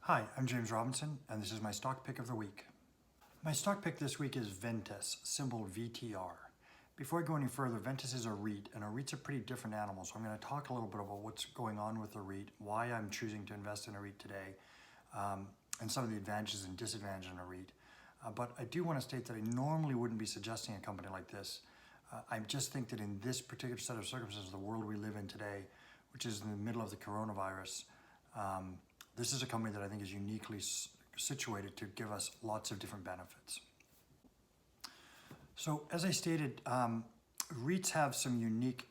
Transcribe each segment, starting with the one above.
Hi, I'm James Robinson, and this is my stock pick of the week. My stock pick this week is Ventas, symbol VTR. Before I go any further, Ventas is a REIT, and a REIT's a pretty different animal, so I'm going to talk a little bit about what's going on with the REIT, why I'm choosing to invest in a REIT today, and some of the advantages and disadvantages in a REIT. But I do want to state that I normally wouldn't be suggesting a company like this. I just think that in this particular set of circumstances, the world we live in today, which is in the middle of the coronavirus, this is a company that I think is uniquely situated to give us lots of different benefits. So as I stated, REITs have some unique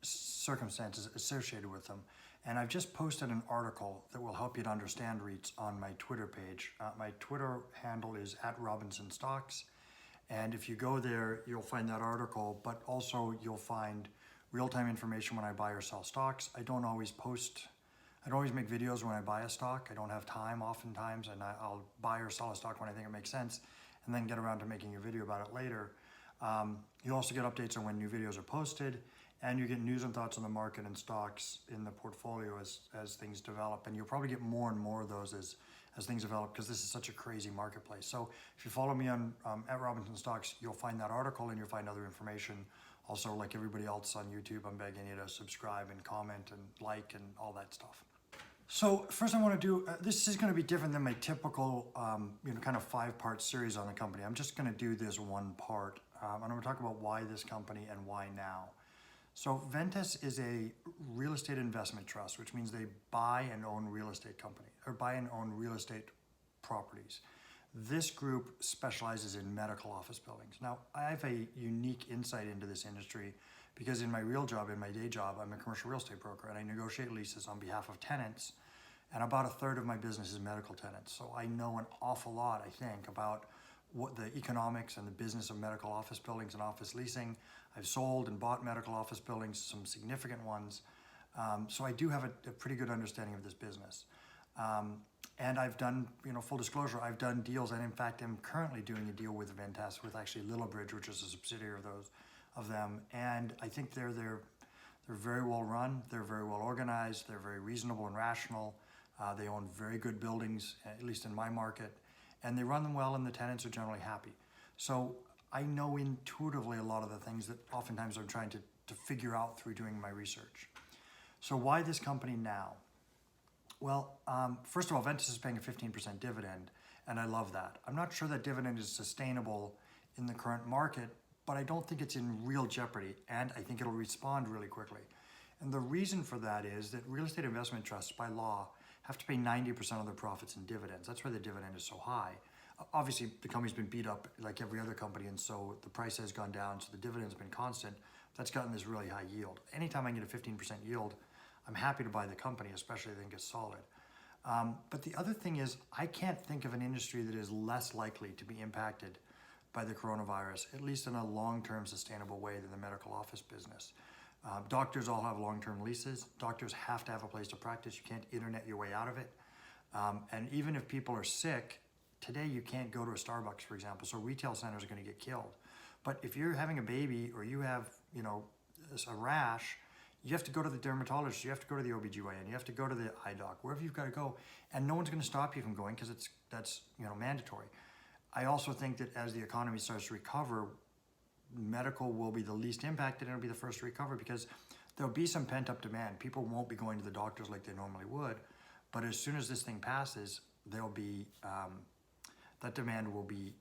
circumstances associated with them. And I've just posted an article that will help you to understand REITs on my Twitter page. My Twitter handle is @RobinsonStocks. And if you go there, you'll find that article, but also you'll find real-time information when I buy or sell stocks. I don't always make videos when I buy a stock. I don't have time oftentimes, and I'll buy or sell a stock when I think it makes sense, and then get around to making a video about it later. You also get updates on when new videos are posted, and you get news and thoughts on the market and stocks in the portfolio as things develop. And you'll probably get more and more of those as things develop, because this is such a crazy marketplace. So if you follow me on @RobinsonStocks, you'll find that article and you'll find other information. Also, like everybody else on YouTube, I'm begging you to subscribe and comment and like and all that stuff. So first I want to do, this is going to be different than my typical, kind of 5-part series on the company. I'm just going to do this one part. And I'm going to talk about why this company and why now. So Ventas is a real estate investment trust, which means they buy and own real estate company, or buy and own real estate properties. This group specializes in medical office buildings. Now, I have a unique insight into this industry because in my real job, in my day job, I'm a commercial real estate broker, and I negotiate leases on behalf of tenants, and about 1/3 of my business is medical tenants. So I know an awful lot, I think, about what the economics and the business of medical office buildings and office leasing. I've sold and bought medical office buildings, some significant ones. So I do have a pretty good understanding of this business. And I've done, full disclosure, I've done deals, and in fact, I'm currently doing a deal with Ventas, with actually Lillibridge, which is a subsidiary of them. And I think they're very well run, they're very well organized, they're very reasonable and rational. They own very good buildings, at least in my market, and they run them well, and the tenants are generally happy. So I know intuitively a lot of the things that oftentimes I'm trying to figure out through doing my research. So why this company now? Well, first of all, Ventas is paying a 15% dividend, and I love that. I'm not sure that dividend is sustainable in the current market, but I don't think it's in real jeopardy, and I think it'll respond really quickly. And the reason for that is that real estate investment trusts, by law, have to pay 90% of their profits in dividends. That's why the dividend is so high. Obviously, the company's been beat up like every other company, and so the price has gone down, so the dividend's been constant. That's gotten this really high yield. Anytime I get a 15% yield, I'm happy to buy the company, especially if I think it's solid. But the other thing is, I can't think of an industry that is less likely to be impacted by the coronavirus, at least in a long-term sustainable way, than the medical office business. Doctors all have long-term leases. Doctors have to have a place to practice. You can't internet your way out of it. And even if people are sick, today you can't go to a Starbucks, for example, so retail centers are going to get killed. But if you're having a baby or you have, a rash, you have to go to the dermatologist, you have to go to the OBGYN, you have to go to the eye doc, wherever you've got to go, and no one's going to stop you from going because that's mandatory. I also think that as the economy starts to recover, medical will be the least impacted, and it'll be the first to recover because there'll be some pent-up demand. People won't be going to the doctors like they normally would, but as soon as this thing passes, there'll be that demand will be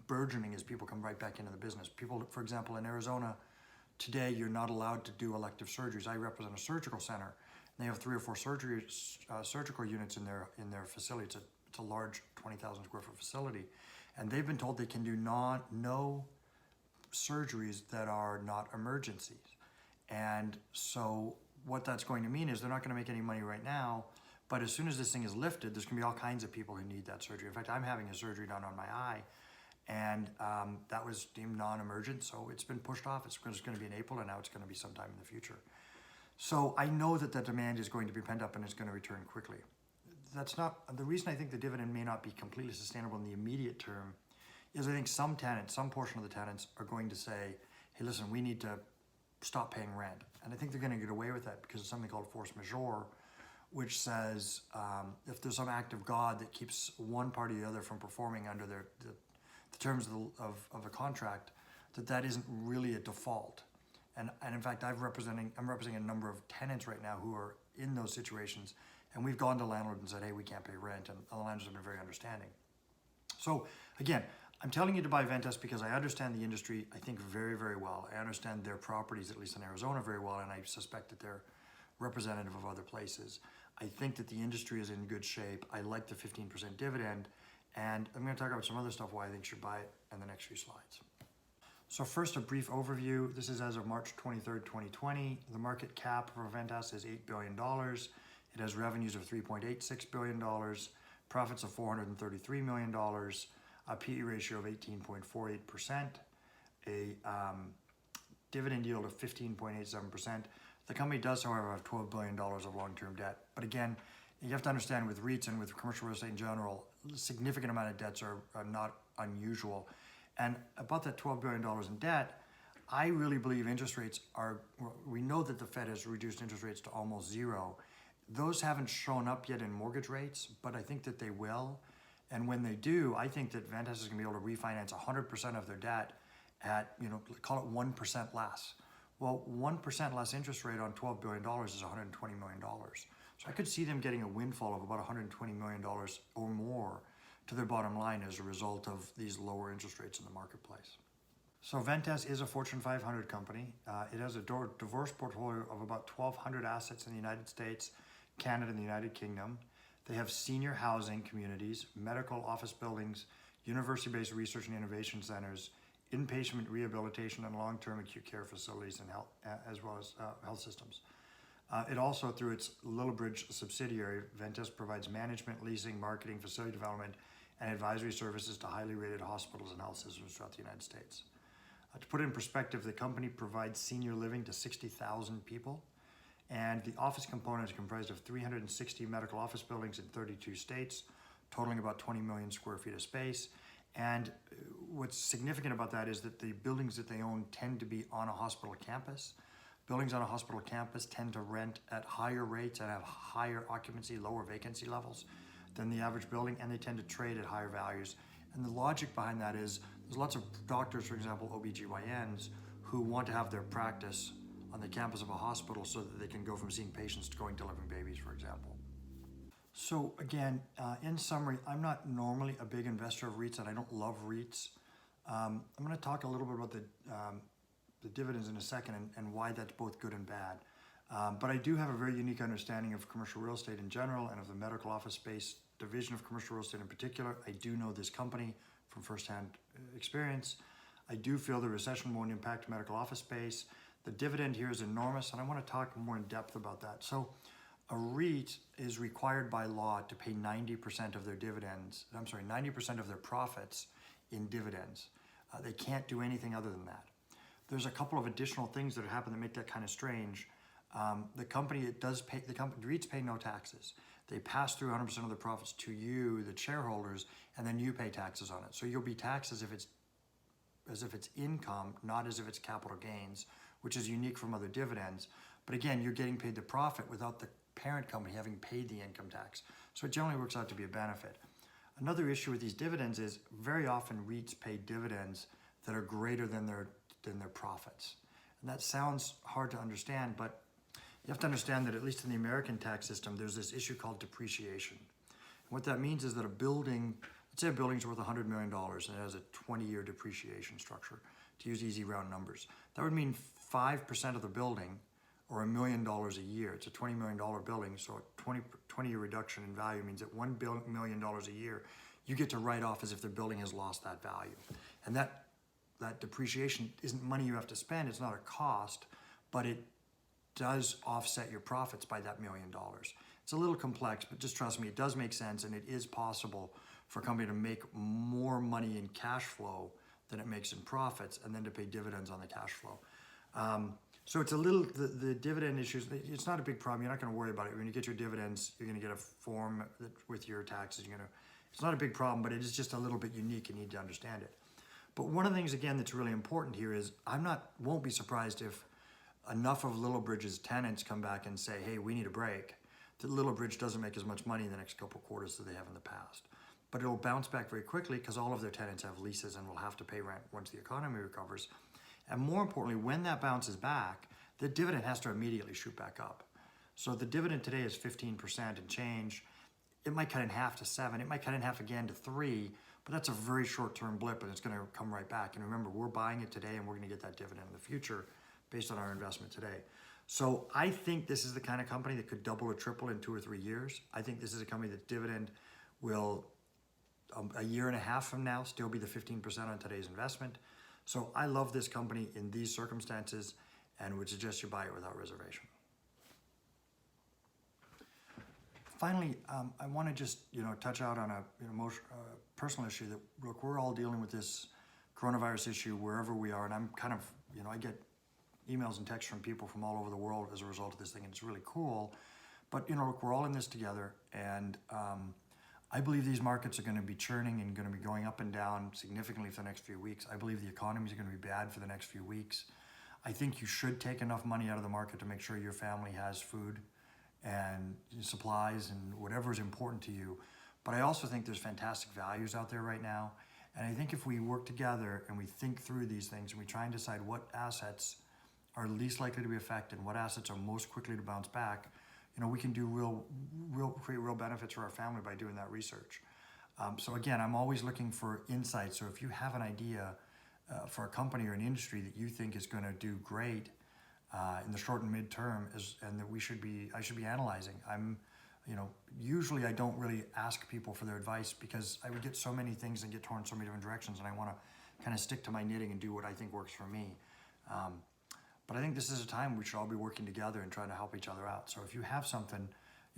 burgeoning as people come right back into the business. People, for example, in Arizona today, you're not allowed to do elective surgeries. I represent a surgical center. They have 3 or 4 surgical units in their facility. It's a large 20,000 square foot facility, and they've been told they can do no surgeries that are not emergencies. And so what that's going to mean is they're not going to make any money right now, but as soon as this thing is lifted, there's going to be all kinds of people who need that surgery. In fact, I'm having a surgery done on my eye, and that was deemed non-emergent, so it's been pushed off. It's going to be in April, and now it's going to be sometime in the future. So I know that the demand is going to be pent up and it's going to return quickly. That's not the reason I think the dividend may not be completely sustainable in the immediate term. Is I think some portion of the tenants are going to say, hey, listen, we need to stop paying rent. And I think they're going to get away with that because of something called force majeure, which says if there's some act of God that keeps one party or the other from performing under the terms of a contract, that isn't really a default. And in fact, I'm representing a number of tenants right now who are in those situations, and we've gone to landlords and said, hey, we can't pay rent, and the landlords have been very understanding. So again, I'm telling you to buy Ventas because I understand the industry, I think, very, very well. I understand their properties, at least in Arizona, very well, and I suspect that they're representative of other places. I think that the industry is in good shape. I like the 15% dividend, and I'm going to talk about some other stuff why I think you should buy it in the next few slides. So first, a brief overview. This is as of March 23rd, 2020. The market cap for Ventas is $8 billion. It has revenues of $3.86 billion, profits of $433 million, a PE ratio of 18.48%, a dividend yield of 15.87%. The company does, however, have $12 billion of long-term debt. But again, you have to understand with REITs and with commercial real estate in general, a significant amount of debts are not unusual. And about that $12 billion in debt, I really believe interest rates are, we know that the Fed has reduced interest rates to almost zero. Those haven't shown up yet in mortgage rates, but I think that they will. And when they do, I think that Ventas is going to be able to refinance 100% of their debt at, call it 1% less. Well, 1% less interest rate on $12 billion is $120 million. So I could see them getting a windfall of about $120 million or more to their bottom line as a result of these lower interest rates in the marketplace. So Ventas is a Fortune 500 company. It has a diverse portfolio of about 1,200 assets in the United States, Canada, and the United Kingdom. They have senior housing communities, medical office buildings, university-based research and innovation centers, inpatient rehabilitation and long-term acute care facilities, and health, as well as health systems. It also, through its Lillibridge subsidiary, Ventas provides management, leasing, marketing, facility development, and advisory services to highly rated hospitals and health systems throughout the United States. To put it in perspective, the company provides senior living to 60,000 people, and the office component is comprised of 360 medical office buildings in 32 states, totaling about 20 million square feet of space. And what's significant about that is that the buildings that they own tend to be on a hospital campus. Buildings on a hospital campus tend to rent at higher rates and have higher occupancy, lower vacancy levels than the average building, and they tend to trade at higher values. And the logic behind that is there's lots of doctors, for example, OBGYNs, who want to have their practice on the campus of a hospital so that they can go from seeing patients to going delivering babies, for example. So again, in summary, I'm not normally a big investor of REITs, and I don't love REITs. I'm going to talk a little bit about the dividends in a second and why that's both good and bad. But I do have a very unique understanding of commercial real estate in general and of the medical office space division of commercial real estate in particular. I do know this company from firsthand experience. I do feel the recession won't impact medical office space. The dividend here is enormous, and I want to talk more in depth about that. So a REIT is required by law to pay 90% of their dividends, 90% of their profits in dividends. They can't do anything other than that. There's a couple of additional things that happen that make that kind of strange. The REITs pay no taxes. They pass through 100% of the profits to you, the shareholders, and then you pay taxes on it. So you'll be taxed as if it's income, not as if it's capital gains, which is unique from other dividends. But again, you're getting paid the profit without the parent company having paid the income tax. So it generally works out to be a benefit. Another issue with these dividends is very often REITs pay dividends that are greater than their profits. And that sounds hard to understand, but you have to understand that at least in the American tax system, there's this issue called depreciation. And what that means is that a building, let's say a building's worth $100 million and it has a 20-year depreciation structure, to use easy round numbers. That would mean 5% of the building, or $1 million a year. It's a $20 million building, so a 20-year reduction in value means that $1 million a year, you get to write off as if the building has lost that value. And that depreciation isn't money you have to spend, it's not a cost, but it does offset your profits by that $1 million. It's a little complex, but just trust me, it does make sense, and it is possible for a company to make more money in cash flow than it makes in profits, and then to pay dividends on the cash flow. So it's a little, the dividend issues, it's not a big problem. You're not going to worry about it. When you get your dividends, you're going to get a form with your taxes. It's not a big problem, but it is just a little bit unique. You need to understand it. But one of the things, again, that's really important here is won't be surprised if enough of Lillibridge's tenants come back and say, hey, we need a break, that Little Bridge doesn't make as much money in the next couple of quarters as they have in the past. But it'll bounce back very quickly because all of their tenants have leases and will have to pay rent once the economy recovers. And more importantly, when that bounces back, the dividend has to immediately shoot back up. So the dividend today is 15% and change. It might cut in half to 7. It might cut in half again to 3, but that's a very short-term blip and it's going to come right back. And remember, we're buying it today and we're going to get that dividend in the future based on our investment today. So I think this is the kind of company that could double or triple in 2 or 3 years. I think this is a company that dividend will, a year and a half from now, still be the 15% on today's investment. So I love this company in these circumstances and would suggest you buy it without reservation. Finally, I want to just touch out on a personal issue that, look, we're all dealing with this coronavirus issue wherever we are, and I'm kind of, I get emails and texts from people from all over the world as a result of this thing, and it's really cool. But look, we're all in this together, and I believe these markets are going to be churning and going to be going up and down significantly for the next few weeks. I believe the economy is going to be bad for the next few weeks. I think you should take enough money out of the market to make sure your family has food and supplies and whatever is important to you. But I also think there's fantastic values out there right now. And I think if we work together and we think through these things and we try and decide what assets are least likely to be affected and what assets are most quickly to bounce back, we can do create real benefits for our family by doing that research. So again, I'm always looking for insights. So if you have an idea for a company or an industry that you think is going to do great in the short and mid-term, and that I should be analyzing. Usually I don't really ask people for their advice because I would get so many things and get torn in so many different directions, and I want to kind of stick to my knitting and do what I think works for me. But I think this is a time we should all be working together and trying to help each other out. So if you have something,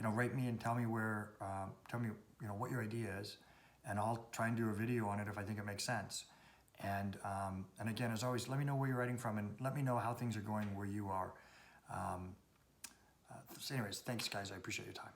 write me and tell me what your idea is, and I'll try and do a video on it if I think it makes sense. And again, as always, let me know where you're writing from and let me know how things are going where you are. So anyways, thanks guys. I appreciate your time.